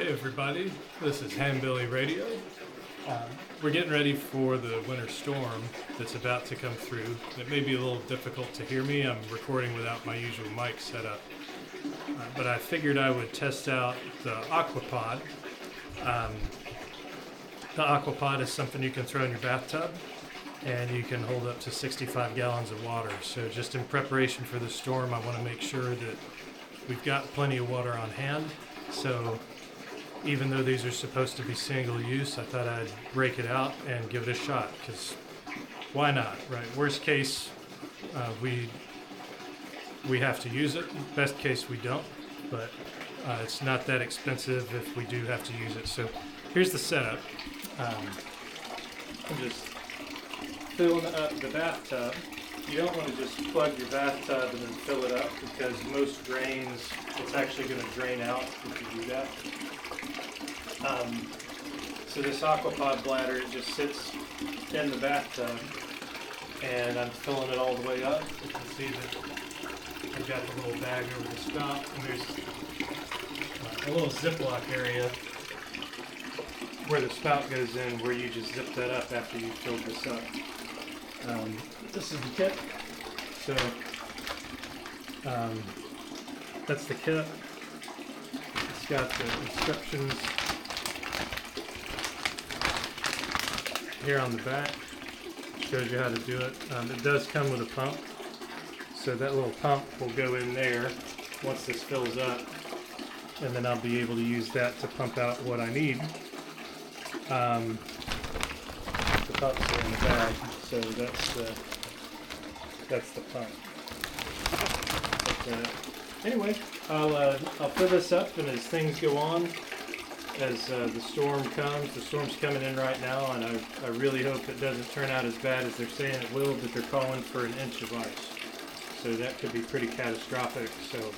Hey everybody, this is Hambilly Radio. We're getting ready for the winter storm that's about to come through. It may be a little difficult to hear me. I'm recording without my usual mic setup. But I figured I would test out the AquaPod. The AquaPod is something you can throw in your bathtub, and you can hold up to 65 gallons of water. So just in preparation for the storm, I want to make sure that we've got plenty of water on hand. So even though these are supposed to be single use, I thought I'd break it out and give it a shot, because why not, right? Worst case, we have to use it. Best case, we don't, but it's not that expensive if we do have to use it. So here's the setup. I'm just filling up the bathtub. You don't want to just plug your bathtub and then fill it up, because most drains, it's actually going to drain out if you do that. So this AquaPod bladder, it just sits in the bathtub, and I'm filling it all the way up. You can see that I've got the little bag over the spout, and there's a little Ziploc area where the spout goes in, where you just zip that up after you filled this up. This is the kit. So that's the kit. It's got the instructions here on the back. Shows you how to do it. It does come with a pump. So that little pump will go in there once this fills up, and then I'll be able to use that to pump out what I need. The pumps are in the bag, so that's the pump. But, anyway, I'll fill this up, and as things go on, as the storm comes, the storm's coming in right now, and I really hope it doesn't turn out as bad as they're saying it will, but they're calling for an inch of ice. So that could be pretty catastrophic, so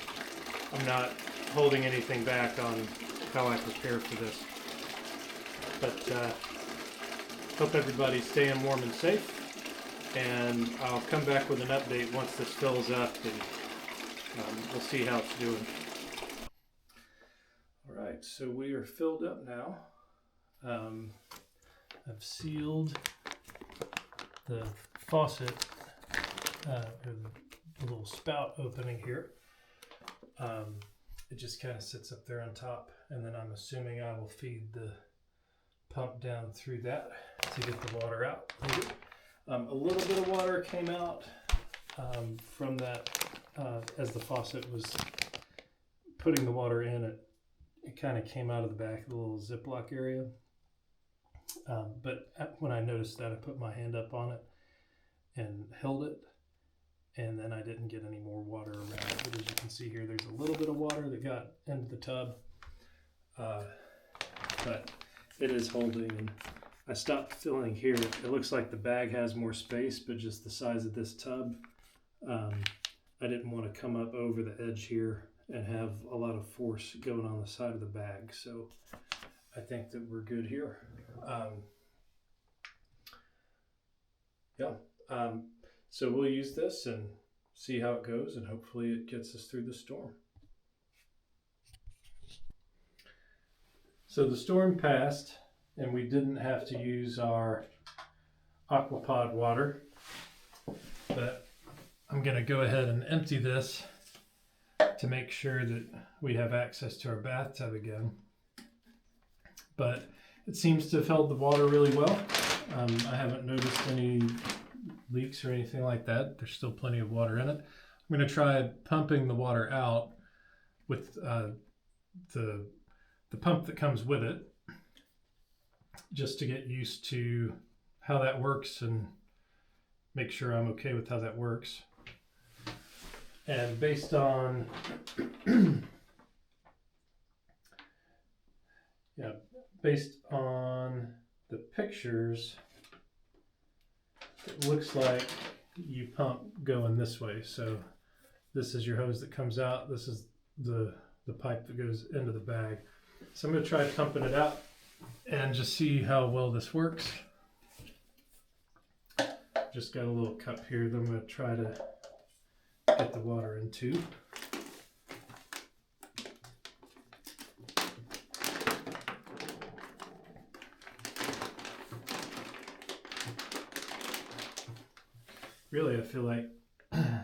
I'm not holding anything back on how I prepare for this. But hope everybody's staying warm and safe, and I'll come back with an update once this fills up, and we'll see how it's doing. Alright, so we are filled up now. I've sealed the faucet, or the little spout opening here. It just kind of sits up there on top, and then I'm assuming I will feed the pump down through that to get the water out. A little bit of water came out from that as the faucet was putting the water in. It kind of came out of the back of the little Ziploc area. But when I noticed that, I put my hand up on it and held it, and then I didn't get any more water around it. But as you can see here, there's a little bit of water that got into the tub, but it is holding. And I stopped filling here. It looks like the bag has more space, but just the size of this tub, I didn't want to come up over the edge here and have a lot of force going on the side of the bag. So I think that we're good here. So we'll use this and see how it goes, and hopefully it gets us through the storm. So the storm passed, and we didn't have to use our AquaPod water, but I'm going to go ahead and empty this to make sure that we have access to our bathtub again. But it seems to have held the water really well. I haven't noticed any leaks or anything like that. There's still plenty of water in it. I'm going to try pumping the water out with the pump that comes with it, just to get used to how that works and make sure I'm okay with how that works. And based on the pictures, it looks like you pump going this way. So this is your hose that comes out. This is the pipe that goes into the bag. So I'm going to try pumping it out and just see how well this works. Just got a little cup here that I'm going to try to get the water into. really I feel like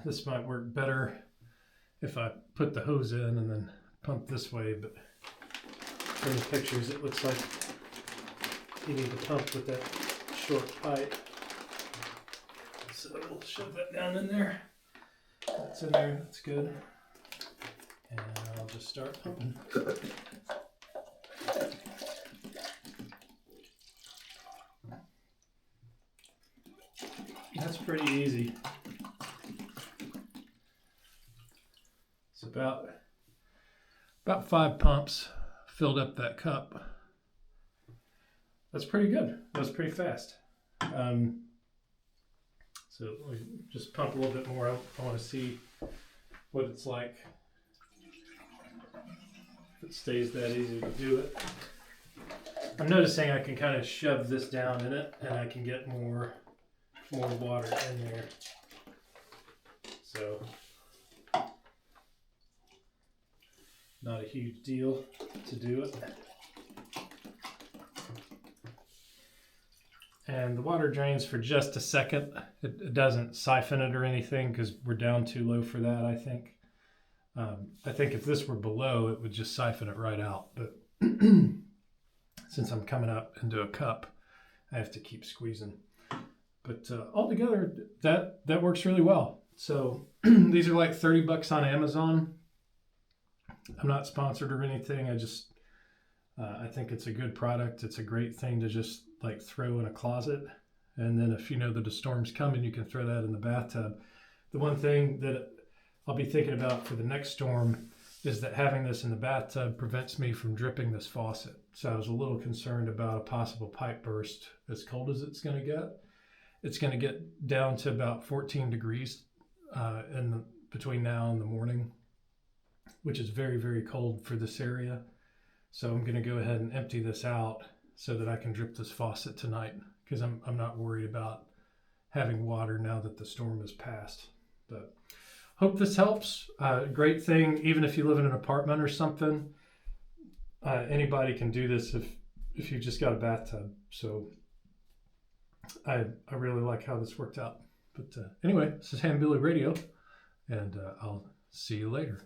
this might work better if I put the hose in and then pump this way, but from the pictures it looks like you need to pump with that short pipe. So we'll shove that down in there. That's in there, that's good. And I'll just start pumping. That's pretty easy. It's about 5 pumps filled up that cup. That's pretty good. That was pretty fast. So we just pump a little bit more. I want to see what it's like. If it stays that easy to do it. I'm noticing I can kind of shove this down in it and I can get more water in there. So not a huge deal to do it. And the water drains for just a second. It doesn't siphon it or anything because we're down too low for that, I think. I think if this were below, it would just siphon it right out. But since I'm coming up into a cup, I have to keep squeezing. But altogether, that works really well. So these are like $30 on Amazon. I'm not sponsored or anything. I think it's a good product. It's a great thing to just like throw in a closet. And then if you know that a storm's coming, you can throw that in the bathtub. The one thing that I'll be thinking about for the next storm is that having this in the bathtub prevents me from dripping this faucet. So I was a little concerned about a possible pipe burst as cold as it's going to get. It's going to get down to about 14 degrees between now and the morning, which is very, very cold for this area. So I'm going to go ahead and empty this out so that I can drip this faucet tonight because I'm not worried about having water now that the storm has passed. But hope this helps. Great thing, even if you live in an apartment or something, anybody can do this if you've just got a bathtub. So I really like how this worked out. But anyway, this is Ham Billy Radio, and I'll see you later.